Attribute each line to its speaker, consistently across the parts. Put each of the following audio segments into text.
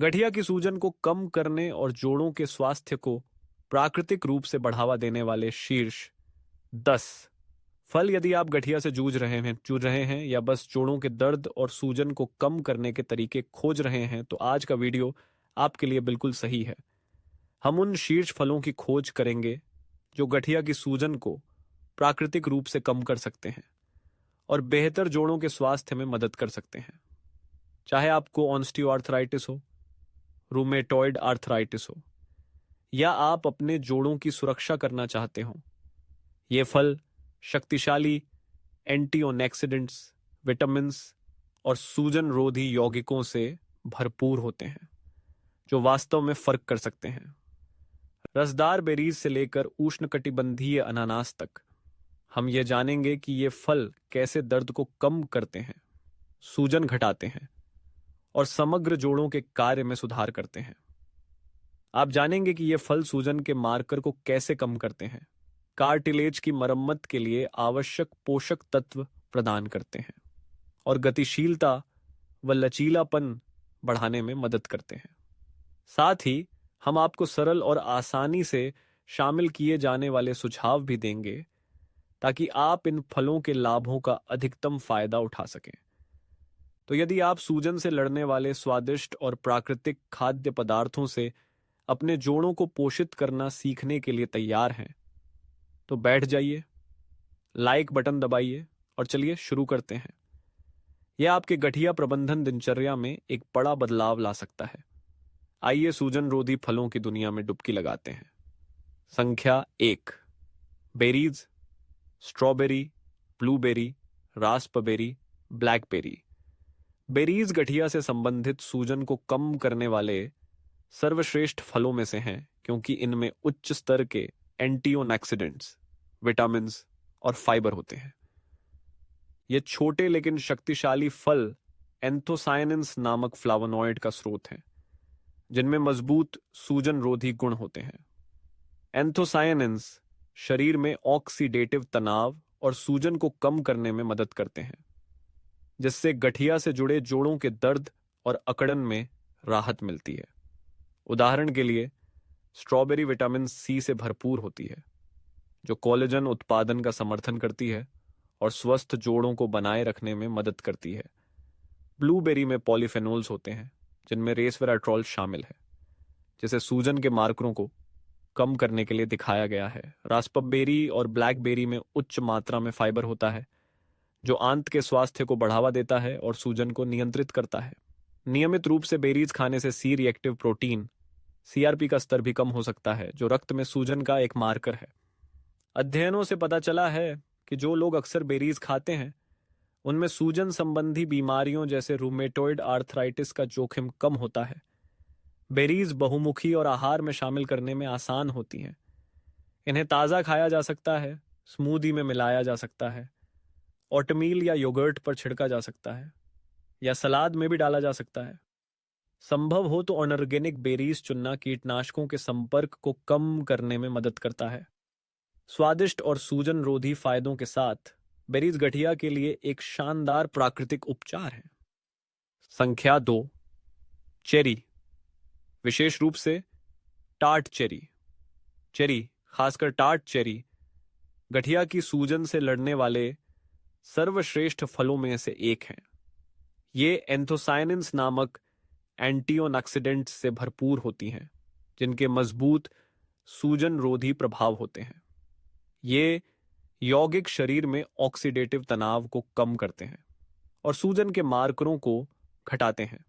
Speaker 1: गठिया की सूजन को कम करने और जोड़ों के स्वास्थ्य को प्राकृतिक रूप से बढ़ावा देने वाले शीर्ष 10 फल। यदि आप गठिया से जूझ रहे हैं या बस जोड़ों के दर्द और सूजन को कम करने के तरीके खोज रहे हैं तो आज का वीडियो आपके लिए बिल्कुल सही है। हम उन शीर्ष फलों की खोज करेंगे जो गठिया की सूजन को प्राकृतिक रूप से कम कर सकते हैं और बेहतर जोड़ों के स्वास्थ्य में मदद कर सकते हैं। चाहे आपको ऑस्टियोआर्थराइटिस हो, रूमेटॉइड आर्थराइटिस हो या आप अपने जोड़ों की सुरक्षा करना चाहते हो, ये फल शक्तिशाली एंटीऑक्सीडेंट्स, विटामिन्स और सूजन रोधी यौगिकों से भरपूर होते हैं जो वास्तव में फर्क कर सकते हैं। रसदार बेरीज से लेकर उष्णकटिबंधीय अनानास तक हम ये जानेंगे कि ये फल कैसे दर्द को कम करते हैं, सूजन घटाते हैं और समग्र जोड़ों के कार्य में सुधार करते हैं। आप जानेंगे कि ये फल सूजन के मार्कर को कैसे कम करते हैं, कार्टिलेज की मरम्मत के लिए आवश्यक पोषक तत्व प्रदान करते हैं और गतिशीलता व लचीलापन बढ़ाने में मदद करते हैं। साथ ही हम आपको सरल और आसानी से शामिल किए जाने वाले सुझाव भी देंगे ताकि आप इन फलों के लाभों का अधिकतम फायदा उठा सकें। तो यदि आप सूजन से लड़ने वाले स्वादिष्ट और प्राकृतिक खाद्य पदार्थों से अपने जोड़ों को पोषित करना सीखने के लिए तैयार हैं, तो बैठ जाइए, लाइक बटन दबाइए और चलिए शुरू करते हैं। यह आपके गठिया प्रबंधन दिनचर्या में एक बड़ा बदलाव ला सकता है। आइए सूजन रोधी फलों की दुनिया में डुबकी लगाते हैं। संख्या 1, berries, strawberry, blueberry, Raspberry, blackberry. Berries गठिया से संबंधित सूजन को कम करने वाले सर्वश्रेष्ठ फलों में से हैं क्योंकि इनमें उच्च स्तर के एंटीऑक्सीडेंट्स, विटामिन्स और फाइबर होते हैं। ये छोटे लेकिन शक्तिशाली फल एंथोसायनिन्स नामक फ्लावोनॉइड का स्रोत हैं जिनमें मजबूत सूजन रोधी गुण होते हैं। एंथोसायनिन्स शरीर में ऑक्सीडेटिव तनाव और सूजन को कम करने में मदद करते हैं जिससे गठिया से जुड़े जोड़ों के दर्द और अकड़न में राहत मिलती है। उदाहरण के लिए स्ट्रॉबेरी विटामिन सी से भरपूर होती है जो कोलेजन उत्पादन का समर्थन करती है और स्वस्थ जोड़ों को बनाए रखने में मदद करती है। ब्लूबेरी में पॉलीफेनोल्स होते हैं जिनमें रेसवेराट्रॉल शामिल है जिसे सूजन के मार्करों को कम करने के लिए दिखाया गया है। रास्पबेरी और ब्लैकबेरी में उच्च मात्रा में फाइबर होता है जो आंत के स्वास्थ्य को बढ़ावा देता है और सूजन को नियंत्रित करता है। नियमित रूप से बेरीज खाने से सी रिएक्टिव प्रोटीन सीआरपी का स्तर भी कम हो सकता है जो रक्त में सूजन का एक मार्कर है। अध्ययनों से पता चला है कि जो लोग अक्सर बेरीज खाते हैं उनमें सूजन संबंधी बीमारियों जैसे रूमेटॉइड आर्थराइटिस का जोखिम कम होता है। बेरीज बहुमुखी और आहार में शामिल करने में आसान होती हैं। इन्हें ताज़ा खाया जा सकता है, स्मूदी में मिलाया जा सकता है, ओटमील या योगर्ट पर छिड़का जा सकता है या सलाद में भी डाला जा सकता है। संभव हो तो ऑर्गेनिक बेरीज चुनना कीटनाशकों के संपर्क को कम करने में मदद करता है। स्वादिष्ट और सूजन रोधी फायदों के साथ बेरीज गठिया के लिए एक शानदार प्राकृतिक उपचार है। संख्या 2, चेरी, विशेष रूप से टार्ट चेरी। चेरी, खासकर टार्ट चेरी, गठिया की सूजन से लड़ने वाले सर्वश्रेष्ठ फलों में से एक हैं। ये एंथोसायनिन्स नामक एंटीऑक्सीडेंट्स से भरपूर होती हैं जिनके मजबूत सूजन रोधी प्रभाव होते हैं। ये यौगिक शरीर में ऑक्सीडेटिव तनाव को कम करते हैं और सूजन के मार्करों को घटाते हैं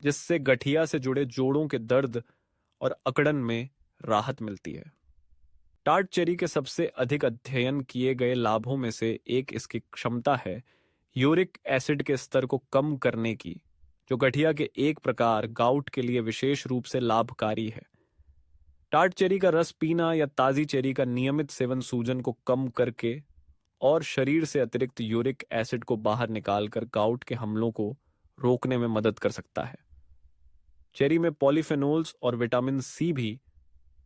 Speaker 1: जिससे गठिया से जुड़े जोड़ों के दर्द और अकड़न में राहत मिलती है। टार्ट चेरी के सबसे अधिक अध्ययन किए गए लाभों में से एक इसकी क्षमता है यूरिक एसिड के स्तर को कम करने की, जो गठिया के एक प्रकार गाउट के लिए विशेष रूप से लाभकारी है। टार्ट चेरी का रस पीना या ताज़ी चेरी का नियमित सेवन सूजन को कम करके और शरीर से अतिरिक्त यूरिक एसिड को बाहर निकालकर गाउट के हमलों को रोकने में मदद कर सकता है। चेरी में पॉलीफेनोल्स और विटामिन सी भी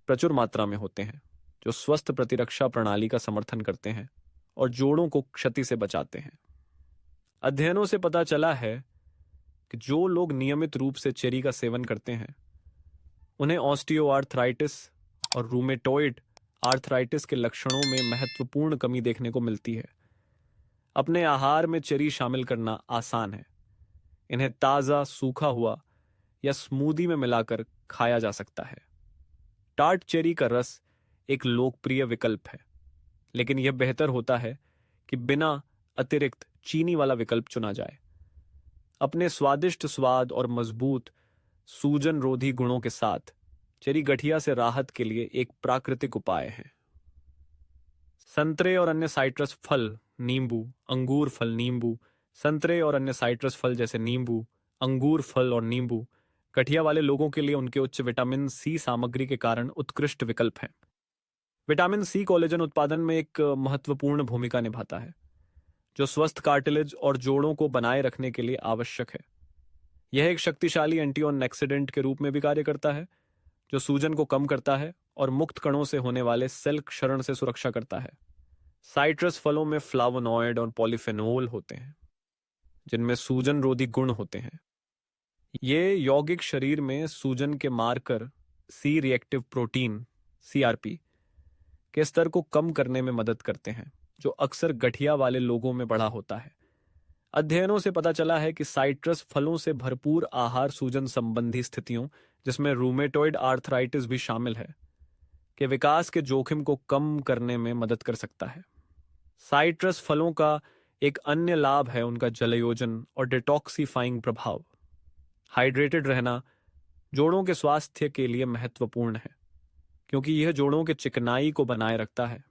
Speaker 1: प्रचुर मात्रा में होते हैं जो स्वस्थ प्रतिरक्षा प्रणाली का समर्थन करते हैं और जोड़ों को क्षति से बचाते हैं। अध्ययनों से पता चला है कि जो लोग नियमित रूप से चेरी का सेवन करते हैं उन्हें ऑस्टियोआर्थराइटिस और रूमेटॉइड आर्थराइटिस के लक्षणों में महत्वपूर्ण कमी देखने को मिलती है। अपने आहार में चेरी शामिल करना आसान है। इन्हें ताज़ा, सूखा हुआ या स्मूदी में मिलाकर खाया जा सकता है। टार्ट चेरी का रस एक लोकप्रिय विकल्प है, लेकिन यह बेहतर होता है कि बिना अतिरिक्त चीनी वाला विकल्प चुना जाए। अपने स्वादिष्ट स्वाद और मजबूत सूजन रोधी गुणों के साथ चेरी गठिया से राहत के लिए एक प्राकृतिक उपाय है। संतरे और अन्य साइट्रस फल, नींबू, अंगूर फल, नींबू, संतरे और अन्य साइट्रस फल जैसे नींबू, अंगूर फल और नींबू गठिया वाले लोगों के लिए उनके उच्च विटामिन सी सामग्री के कारण उत्कृष्ट विकल्प हैं। विटामिन सी कोलेजन उत्पादन में एक महत्वपूर्ण भूमिका निभाता है, जो स्वस्थ कार्टिलेज और जोड़ों को बनाए रखने के लिए आवश्यक है। यह एक शक्तिशाली एंटीऑक्सीडेंट के रूप में भी कार्य करता है, जो सूजन को कम करता है और मुक्त कणों से होने वाले सेल क्षरण से सुरक्षा करता है। साइट्रस फलों में फ्लावोनॉइड और पॉलीफेनोल होते हैं, जिनमें सूजन रोधी गुण होते हैं। ये यौगिक शरीर में सूजन के marker C reactive protein CRP के स्तर को कम करने में मदद करते हैं, जो अक्सर गठिया वाले लोगों में बढ़ा होता है। अध्ययनों से पता चला है कि साइट्रस फलों से भरपूर आहार सूजन संबंधी स्थितियों, जिसमें रूमेटॉइड आर्थराइटिस भी शामिल है, के विकास के जोखिम को कम करने में मदद कर सकता है। साइट्रस फलों का एक अन्य लाभ है उनका जलयोजन और डिटॉक्सिफाइंग प्रभाव। हाइड्रेटेड रहना जोड़ों के स्वास्थ्य के लिए महत्वपूर्ण है, क्योंकि यह जोड़ों के चिकनाई को बनाए रखता है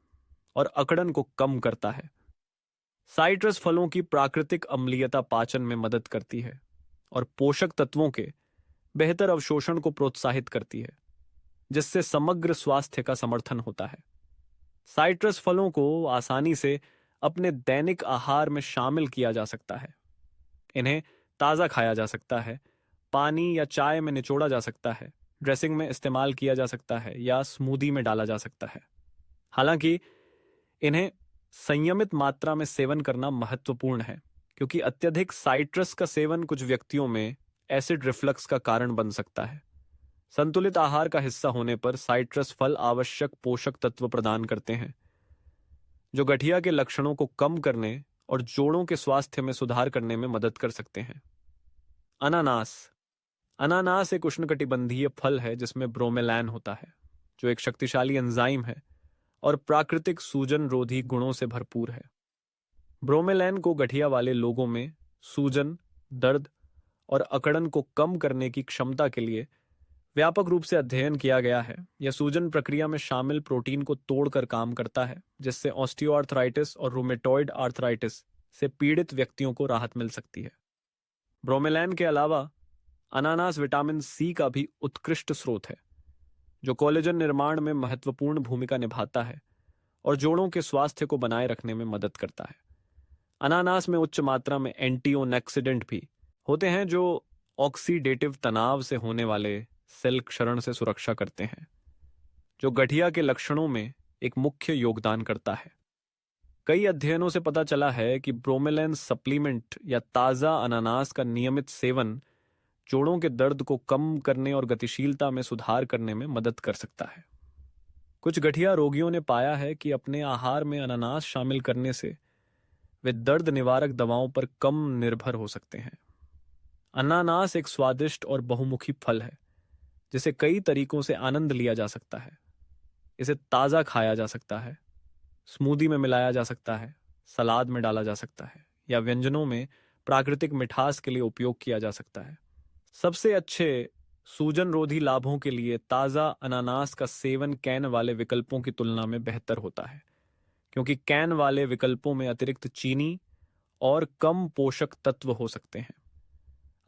Speaker 1: और अकड़न को कम करता है। साइट्रस फलों की प्राकृतिक अम्लीयता पाचन में मदद करती है और पोषक तत्वों के बेहतर अवशोषण को प्रोत्साहित करती है, जिससे समग्र स्वास्थ्य का समर्थन होता है। साइट्रस फलों को आसानी से अपने दैनिक आहार में शामिल किया जा सकता है। इन्हें ताज़ा खाया जा सकता है, पानी या चाय में निचोड़ा जा सकता है, ड्रेसिंग में इस्तेमाल किया जा सकता है या स्मूदी में डाला जा सकता है। हालांकि इन्हें संयमित मात्रा में सेवन करना महत्वपूर्ण है, क्योंकि अत्यधिक साइट्रस का सेवन कुछ व्यक्तियों में एसिड रिफ्लक्स का कारण बन सकता है। संतुलित आहार का हिस्सा होने पर साइट्रस फल आवश्यक पोषक तत्व प्रदान करते हैं, जो गठिया के लक्षणों को कम करने और जोड़ों के स्वास्थ्य में सुधार करने में मदद कर सकते हैं। अनानास एक उष्णकटिबंधीय फल है जिसमें ब्रोमेलैन होता है, जो एक शक्तिशाली एंजाइम है और प्राकृतिक सूजन रोधी गुणों से भरपूर है। ब्रोमेलैन को गठिया वाले लोगों में सूजन, दर्द और अकड़न को कम करने की क्षमता के लिए व्यापक रूप से अध्ययन किया गया है। यह सूजन प्रक्रिया में शामिल प्रोटीन को तोड़कर काम करता है, जिससे ऑस्टियोआर्थराइटिस और रूमेटॉइड आर्थराइटिस से पीड़ित व्यक्तियों को राहत मिल सकती है। ब्रोमेलैन के अलावा अनानास विटामिन सी का भी उत्कृष्ट स्रोत है, जो कोलेजन निर्माण में महत्वपूर्ण भूमिका निभाता है और जोड़ों के स्वास्थ्य को बनाए रखने में मदद करता है। अनानास में उच्च मात्रा में एंटीऑक्सीडेंट भी होते हैं, जो ऑक्सीडेटिव तनाव से होने वाले सेल क्षरण से सुरक्षा करते हैं, जो गठिया के लक्षणों में एक मुख्य योगदान करता है। कई अध्ययनों से पता चला है कि ब्रोमेलैन सप्लीमेंट या ताज़ा अनानास का नियमित सेवन जोड़ों के दर्द को कम करने और गतिशीलता में सुधार करने में मदद कर सकता है। कुछ गठिया रोगियों ने पाया है कि अपने आहार में अनानास शामिल करने से वे दर्द निवारक दवाओं पर कम निर्भर हो सकते हैं। अनानास एक स्वादिष्ट और बहुमुखी फल है, जिसे कई तरीकों से आनंद लिया जा सकता है। इसे ताज़ा खाया जा सकता है, स्मूदी में मिलाया जा सकता है, सलाद में डाला जा सकता है या व्यंजनों में प्राकृतिक मिठास के लिए उपयोग किया जा सकता है। सबसे अच्छे सूजन रोधी लाभों के लिए ताज़ा अनानास का सेवन कैन वाले विकल्पों की तुलना में बेहतर होता है, क्योंकि कैन वाले विकल्पों में अतिरिक्त चीनी और कम पोषक तत्व हो सकते हैं।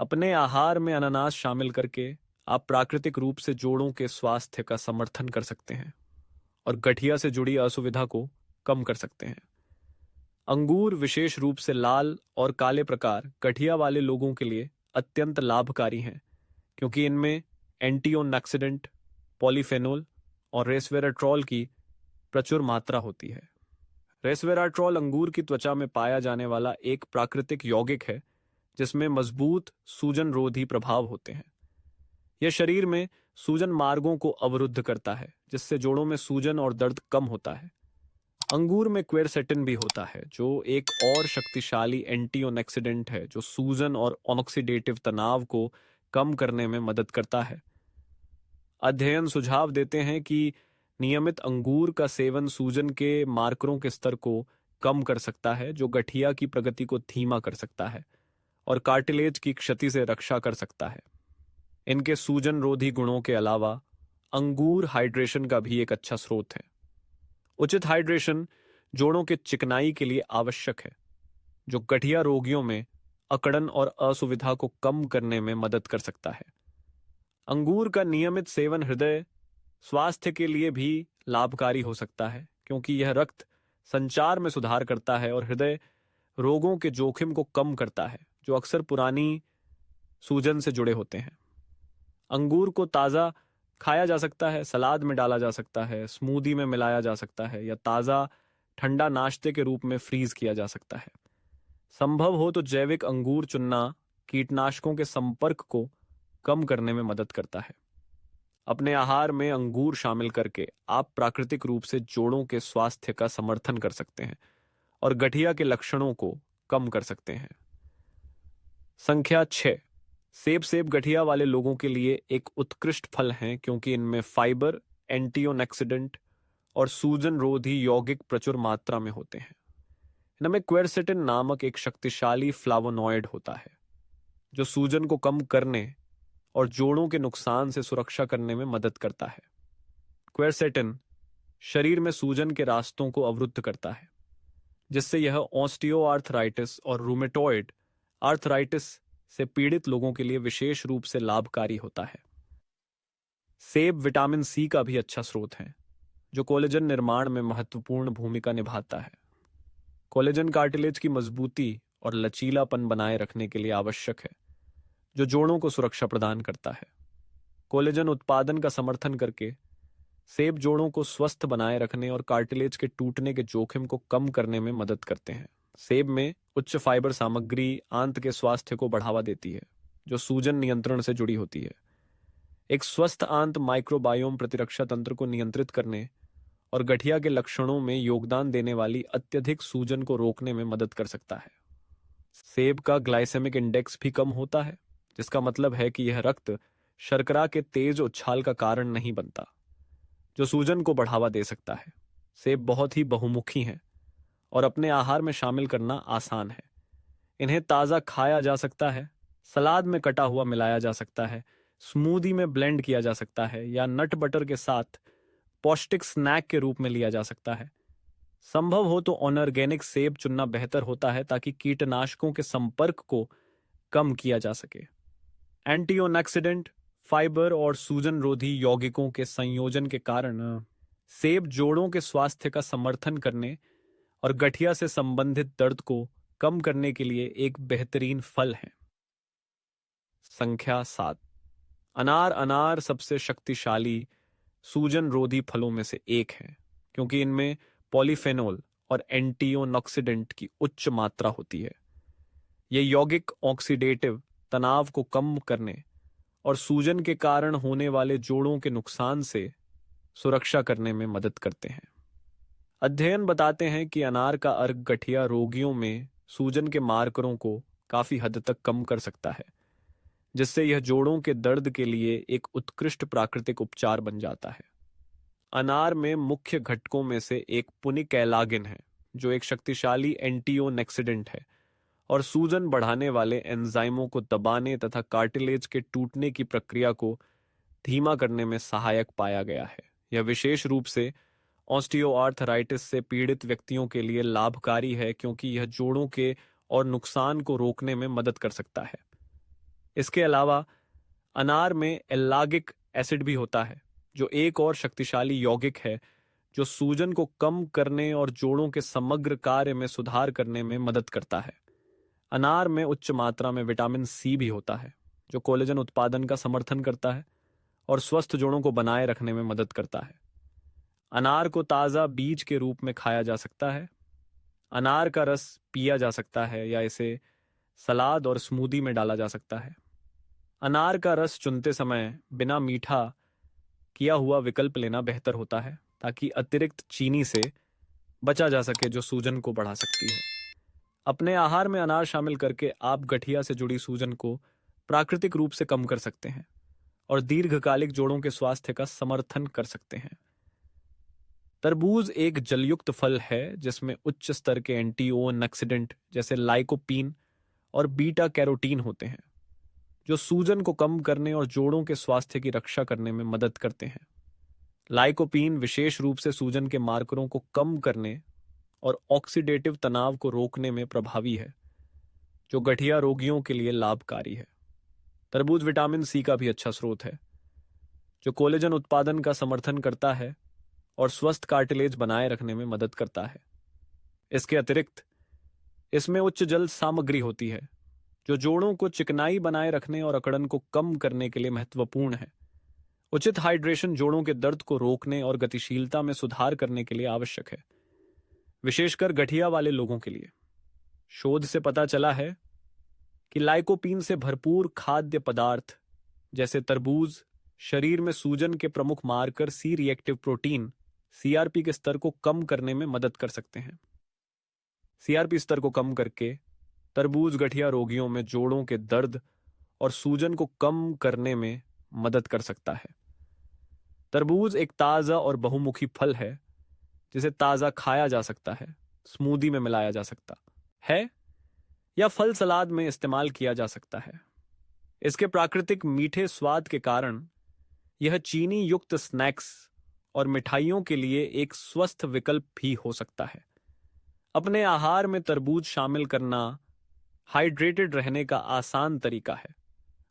Speaker 1: अपने आहार में अनानास शामिल करके आप प्राकृतिक रूप से जोड़ों के स्वास्थ्य का समर्थन कर सकते हैं और गठिया से जुड़ी असुविधा को कम कर सकते हैं। अंगूर, विशेष रूप से लाल और काले प्रकार, गठिया वाले लोगों के लिए अत्यंत लाभकारी हैं, क्योंकि इनमें एंटीऑक्सीडेंट, पॉलीफेनोल और रेसवेराट्रॉल की प्रचुर मात्रा होती है। रेसवेराट्रॉल अंगूर की त्वचा में पाया जाने वाला एक प्राकृतिक यौगिक है, जिसमें मजबूत सूजन रोधी प्रभाव होते हैं। यह शरीर में सूजन मार्गों को अवरुद्ध करता है, जिससे जोड़ों में सूजन और दर्द कम होता है। अंगूर में क्वेरसेटिन भी होता है, जो एक और शक्तिशाली एंटीऑक्सीडेंट है जो सूजन और ऑक्सीडेटिव तनाव को कम करने में मदद करता है। अध्ययन सुझाव देते हैं कि नियमित अंगूर का सेवन सूजन के मार्करों के स्तर को कम कर सकता है, जो गठिया की प्रगति को धीमा कर सकता है और कार्टिलेज की क्षति से रक्षा कर सकता है। इनके सूजन रोधी गुणों के अलावा अंगूर हाइड्रेशन का भी एक अच्छा स्रोत है। उचित हाइड्रेशन जोड़ों के चिकनाई के लिए आवश्यक है, जो गठिया रोगियों में अकड़न और असुविधा को कम करने में मदद कर सकता है। अंगूर का नियमित सेवन हृदय स्वास्थ्य के लिए भी लाभकारी हो सकता है, क्योंकि यह रक्त संचार में सुधार करता है और हृदय रोगों के जोखिम को कम करता है, जो अक्सर पुरानी सूजन से जुड़े होते हैं। अंगूर को ताज़ा खाया जा सकता है, सलाद में डाला जा सकता है, स्मूदी में मिलाया जा सकता है या ताज़ा ठंडा नाश्ते के रूप में फ्रीज किया जा सकता है। संभव हो तो जैविक अंगूर चुनना कीटनाशकों के संपर्क को कम करने में मदद करता है। अपने आहार में अंगूर शामिल करके आप प्राकृतिक रूप से जोड़ों के स्वास्थ्य का समर्थन कर सकते हैं और गठिया के लक्षणों को कम कर सकते हैं। संख्या 6। सेब गठिया वाले लोगों के लिए एक उत्कृष्ट फल हैं, क्योंकि इनमें फाइबर, एंटीऑक्सीडेंट और सूजन रोधी यौगिक प्रचुर मात्रा में होते हैं। इनमें क्वेरसेटिन नामक एक शक्तिशाली फ्लावोनॉइड होता है, जो सूजन को कम करने और जोड़ों के नुकसान से सुरक्षा करने में मदद करता है। क्वेरसेटिन शरीर में सूजन के रास्तों को अवरुद्ध करता है, जिससे यह ऑस्टियोआर्थराइटिस और रूमेटॉइड आर्थराइटिस से पीड़ित लोगों के लिए विशेष रूप से लाभकारी होता है। सेब विटामिन सी का भी अच्छा स्रोत है, जो कोलेजन निर्माण में महत्वपूर्ण भूमिका निभाता है। कोलेजन कार्टिलेज की मजबूती और लचीलापन बनाए रखने के लिए आवश्यक है, जो जोड़ों को सुरक्षा प्रदान करता है। कोलेजन उत्पादन का समर्थन करके सेब जोड़ों को स्वस्थ बनाए रखने और कार्टिलेज के टूटने के जोखिम को कम करने में मदद करते हैं। सेब में उच्च फाइबर सामग्री आंत के स्वास्थ्य को बढ़ावा देती है, जो सूजन नियंत्रण से जुड़ी होती है। एक स्वस्थ आंत माइक्रोबायोम प्रतिरक्षा तंत्र को नियंत्रित करने और गठिया के लक्षणों में योगदान देने वाली अत्यधिक सूजन को रोकने में मदद कर सकता है। सेब का ग्लाइसेमिक इंडेक्स भी कम होता है, जिसका मतलब है कि यह रक्त शर्करा के तेज उछाल का कारण नहीं बनता, जो सूजन को बढ़ावा दे सकता है। सेब बहुत ही बहुमुखी हैं और अपने आहार में शामिल करना आसान है। इन्हें ताज़ा खाया जा सकता है, सलाद में कटा हुआ मिलाया जा सकता है, स्मूदी में ब्लेंड किया जा सकता है या नट बटर के साथ पौष्टिक स्नैक के रूप में लिया जा सकता है। संभव हो तो ऑर्गेनिक सेब चुनना बेहतर होता है, ताकि कीटनाशकों के संपर्क को कम किया जा सके। एंटीऑक्सीडेंट, फाइबर और सूजन रोधी यौगिकों के संयोजन के कारण सेब जोड़ों के स्वास्थ्य का समर्थन करने और गठिया से संबंधित दर्द को कम करने के लिए एक बेहतरीन फल है। संख्या 7। अनार सबसे शक्तिशाली सूजन रोधी फलों में से एक है, क्योंकि इनमें पॉलीफेनोल और एंटीऑक्सीडेंट की उच्च मात्रा होती है। ये यौगिक ऑक्सीडेटिव तनाव को कम करने और सूजन के कारण होने वाले जोड़ों के नुकसान से सुरक्षा करने में मदद करते हैं। अध्ययन बताते हैं कि अनार का अर्क गठिया रोगियों में सूजन के मार्करों को काफी हद तक कम कर सकता है, जिससे यह जोड़ों के दर्द के लिए एक उत्कृष्ट प्राकृतिक उपचार बन जाता है। अनार में मुख्य घटकों में से एक पुनिकैलागिन है, जो एक शक्तिशाली एंटीऑक्सीडेंट है और सूजन बढ़ाने वाले एंजाइमों को दबाने तथा कार्टिलेज के टूटने की प्रक्रिया को धीमा करने में सहायक पाया गया है। यह विशेष रूप से ऑस्टियोआर्थराइटिस से पीड़ित व्यक्तियों के लिए लाभकारी है, क्योंकि यह जोड़ों के और नुकसान को रोकने में मदद कर सकता है। इसके अलावा अनार में एल्लागिक एसिड भी होता है, जो एक और शक्तिशाली यौगिक है जो सूजन को कम करने और जोड़ों के समग्र कार्य में सुधार करने में मदद करता है। अनार में उच्च मात्रा में विटामिन सी भी होता है, जो कोलेजन उत्पादन का समर्थन करता है और स्वस्थ जोड़ों को बनाए रखने में मदद करता है। अनार को ताज़ा बीज के रूप में खाया जा सकता है। अनार का रस पिया जा सकता है या इसे सलाद और स्मूदी में डाला जा सकता है। अनार का रस चुनते समय बिना मीठा किया हुआ विकल्प लेना बेहतर होता है, ताकि अतिरिक्त चीनी से बचा जा सके जो सूजन को बढ़ा सकती है। अपने आहार में अनार शामिल करके आप गठिया से जुड़ी सूजन को प्राकृतिक रूप से कम कर सकते हैं और दीर्घकालिक जोड़ों के स्वास्थ्य का समर्थन कर सकते हैं। तरबूज एक जलयुक्त फल है जिसमें उच्च स्तर के एंटीओक्सिडेंट जैसे लाइकोपीन और बीटा कैरोटीन होते हैं, जो सूजन को कम करने और जोड़ों के स्वास्थ्य की रक्षा करने में मदद करते हैं। लाइकोपीन विशेष रूप से सूजन के मार्करों को कम करने और ऑक्सीडेटिव तनाव को रोकने में प्रभावी है, जो गठिया रोगियों के लिए लाभकारी है। तरबूज विटामिन सी का भी अच्छा स्रोत है, जो कोलेजन उत्पादन का समर्थन करता है और स्वस्थ कार्टिलेज बनाए रखने में मदद करता है। इसके अतिरिक्त इसमें उच्च जल सामग्री होती है, जो जोड़ों को चिकनाई बनाए रखने और अकड़न को कम करने के लिए महत्वपूर्ण है। उचित हाइड्रेशन जोड़ों के दर्द को रोकने और गतिशीलता में सुधार करने के लिए आवश्यक है, विशेषकर गठिया वाले लोगों के लिए। शोध से पता चला है कि लाइकोपीन से भरपूर खाद्य पदार्थ जैसे तरबूज शरीर में सूजन के प्रमुख marker C reactive protein CRP के स्तर को कम करने में मदद कर सकते हैं। सीआरपी स्तर को कम करके तरबूज गठिया रोगियों में जोड़ों के दर्द और सूजन को कम करने में मदद कर सकता है। तरबूज एक ताजा और बहुमुखी फल है, जिसे ताजा खाया जा सकता है, स्मूदी में मिलाया जा सकता है या फल सलाद में इस्तेमाल किया जा सकता है। इसके प्राकृतिक मीठे स्वाद के कारण यह चीनी युक्त स्नैक्स और मिठाइयों के लिए एक स्वस्थ विकल्प भी हो सकता है। अपने आहार में तरबूज शामिल करना हाइड्रेटेड रहने का आसान तरीका है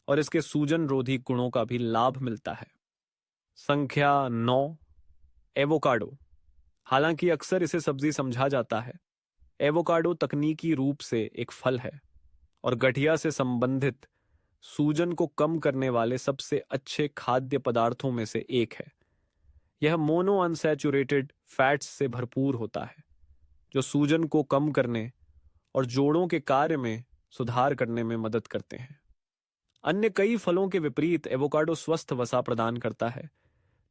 Speaker 1: और इसके सूजन रोधी गुणों का भी लाभ मिलता है। संख्या 9, एवोकाडो। हालांकि अक्सर इसे सब्जी समझा जाता है, एवोकाडो तकनीकी रूप से एक फल है और गठिया से संबंधित सूजन को कम करने वाले सबसे अच्छे खाद्य पदार्थों में से एक है। यह मोनो अनसैचुरेटेड फैट्स से भरपूर होता है, जो सूजन को कम करने और जोड़ों के कार्य में सुधार करने में मदद करते हैं। अन्य कई फलों के विपरीत एवोकाडो स्वस्थ वसा प्रदान करता है,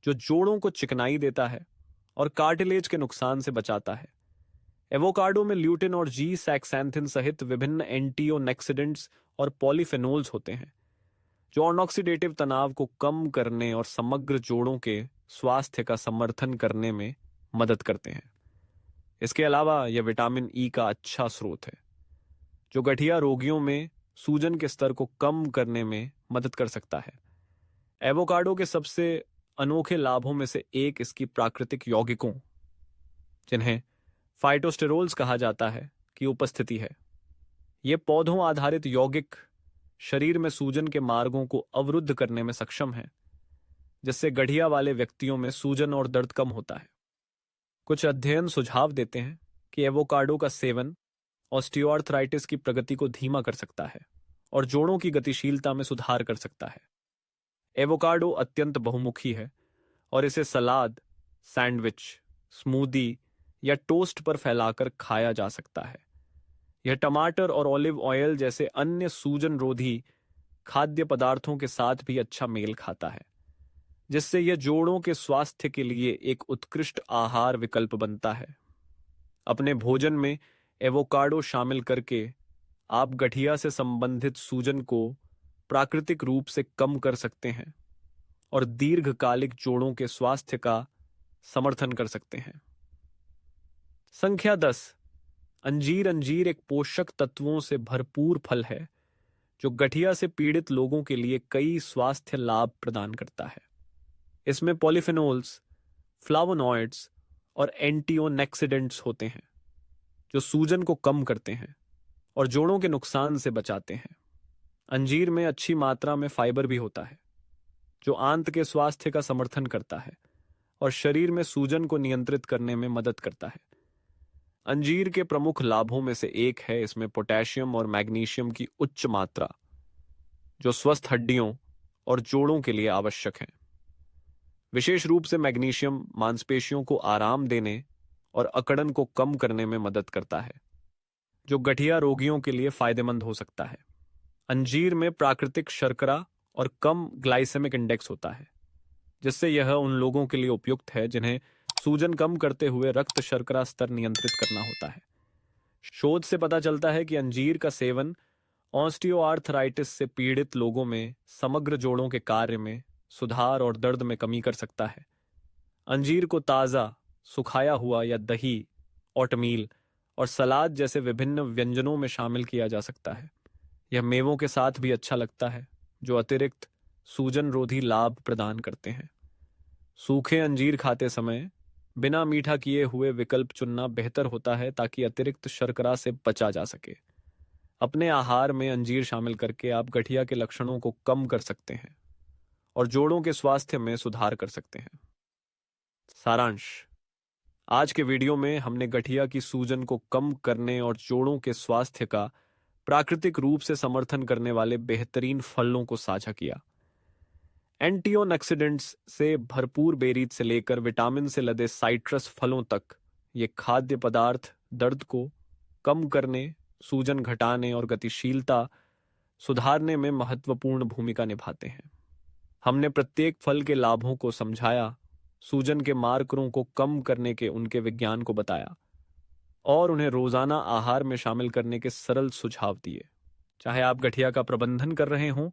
Speaker 1: जो जोड़ों को चिकनाई देता है और कार्टिलेज के नुकसान से बचाता है। एवोकाडो में ल्यूटिन और जी सैक्सैंथिन सहित विभिन्न एंटीओक्सिडेंट्स और पॉलीफेनोल्स होते हैं, जो ऑक्सीडेटिव तनाव को कम करने और समग्र जोड़ों के स्वास्थ्य का समर्थन करने में मदद करते हैं। इसके अलावा यह विटामिन ई का अच्छा स्रोत है, जो गठिया रोगियों में सूजन के स्तर को कम करने में मदद कर सकता है। एवोकाडो के सबसे अनोखे लाभों में से एक इसकी प्राकृतिक यौगिकों, जिन्हें फाइटोस्टेरोल्स कहा जाता है, की उपस्थिति है। ये पौधों आधारित यौगिक शरीर में सूजन के मार्गों को अवरुद्ध करने में सक्षम हैं, जिससे गठिया वाले व्यक्तियों में सूजन और दर्द कम होता है। कुछ अध्ययन सुझाव देते हैं कि एवोकाडो का सेवन ऑस्टियोआर्थराइटिस की प्रगति को धीमा कर सकता है और जोड़ों की गतिशीलता में सुधार कर सकता है। एवोकाडो अत्यंत बहुमुखी है और इसे सलाद, सैंडविच, स्मूदी या टोस्ट पर फैलाकर खाया जा सकता है। यह टमाटर और ऑलिव ऑयल जैसे अन्य सूजन रोधी खाद्य पदार्थों के साथ भी अच्छा मेल खाता है, जिससे यह जोड़ों के स्वास्थ्य के लिए एक उत्कृष्ट आहार विकल्प बनता है। अपने भोजन में एवोकाडो शामिल करके आप गठिया से संबंधित सूजन को प्राकृतिक रूप से कम कर सकते हैं और दीर्घकालिक जोड़ों के स्वास्थ्य का समर्थन कर सकते हैं। संख्या 10, अंजीर। अंजीर एक पोषक तत्वों से भरपूर फल है, जो गठिया से पीड़ित लोगों के लिए कई स्वास्थ्य लाभ प्रदान करता है। इसमें पॉलीफेनोल्स, फ्लावोनॉइड्स और एंटीओक्सिडेंट्स होते हैं, जो सूजन को कम करते हैं और जोड़ों के नुकसान से बचाते हैं। अंजीर में अच्छी मात्रा में फाइबर भी होता है, जो आंत के स्वास्थ्य का समर्थन करता है और शरीर में सूजन को नियंत्रित करने में मदद करता है। अंजीर के प्रमुख लाभों में से एक है इसमें पोटेशियम और मैग्नीशियम की उच्च मात्रा, जो स्वस्थ हड्डियों और जोड़ों के लिए आवश्यक है। विशेष रूप से मैग्नीशियम मांसपेशियों को आराम देने और अकड़न को कम करने में मदद करता है, जो गठिया रोगियों के लिए फायदेमंद हो सकता है। अंजीर में प्राकृतिक शर्करा और कम ग्लाइसेमिक इंडेक्स होता है, जिससे यह उन लोगों के लिए उपयुक्त है जिन्हें सूजन कम करते हुए रक्त शर्करा स्तर नियंत्रित करना होता है। शोध से पता चलता है कि अंजीर का सेवन ऑस्टियोआर्थराइटिस से पीड़ित लोगों में समग्र जोड़ों के कार्य में सुधार और दर्द में कमी कर सकता है। अंजीर को ताज़ा, सुखाया हुआ या दही, ओटमील और सलाद जैसे विभिन्न व्यंजनों में शामिल किया जा सकता है। यह मेवों के साथ भी अच्छा लगता है, जो अतिरिक्त सूजन रोधी लाभ प्रदान करते हैं। सूखे अंजीर खाते समय बिना मीठा किए हुए विकल्प चुनना बेहतर होता है ताकि अतिरिक्त शर्करा से बचा जा सके। अपने आहार में अंजीर शामिल करके आप गठिया के लक्षणों को कम कर सकते हैं और जोड़ों के स्वास्थ्य में सुधार कर सकते हैं। सारांश: आज के वीडियो में हमने गठिया की सूजन को कम करने और जोड़ों के स्वास्थ्य का प्राकृतिक रूप से समर्थन करने वाले बेहतरीन फलों को साझा किया। एंटीऑक्सीडेंट्स से भरपूर बेरीज से लेकर विटामिन से लदे साइट्रस फलों तक ये खाद्य पदार्थ दर्द को कम करने, सूजन घटाने और गतिशीलता सुधारने में महत्वपूर्ण भूमिका निभाते हैं। हमने प्रत्येक फल के लाभों को समझाया, सूजन के मार्करों को कम करने के उनके विज्ञान को बताया और उन्हें रोजाना आहार में शामिल करने के सरल सुझाव दिए। चाहे आप गठिया का प्रबंधन कर रहे हों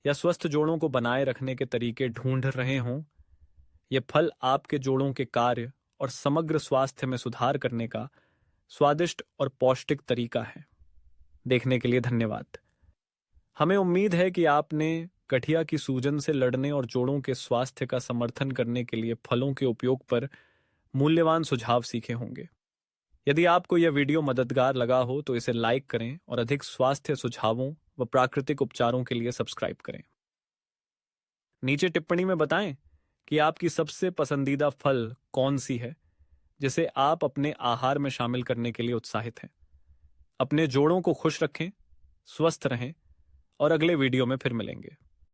Speaker 1: या स्वस्थ जोड़ों को बनाए रखने के तरीके ढूंढ रहे हों, ये फल आपके जोड़ों के कार्य और समग्र स्वास्थ्य में सुधार करने का स्वादिष्ट और पौष्टिक तरीका है। देखने के लिए धन्यवाद। हमें उम्मीद है कि आपने गठिया की सूजन से लड़ने और जोड़ों के स्वास्थ्य का समर्थन करने के लिए फलों के उपयोग पर मूल्यवान सुझाव सीखे होंगे। यदि आपको यह वीडियो मददगार लगा हो तो इसे लाइक करें और अधिक स्वास्थ्य सुझावों व प्राकृतिक उपचारों के लिए सब्सक्राइब करें। नीचे टिप्पणी में बताएं कि आपकी सबसे पसंदीदा फल कौन सी है जिसे आप अपने आहार में शामिल करने के लिए उत्साहित हैं। अपने जोड़ों को खुश रखें, स्वस्थ रहें और अगले वीडियो में फिर मिलेंगे।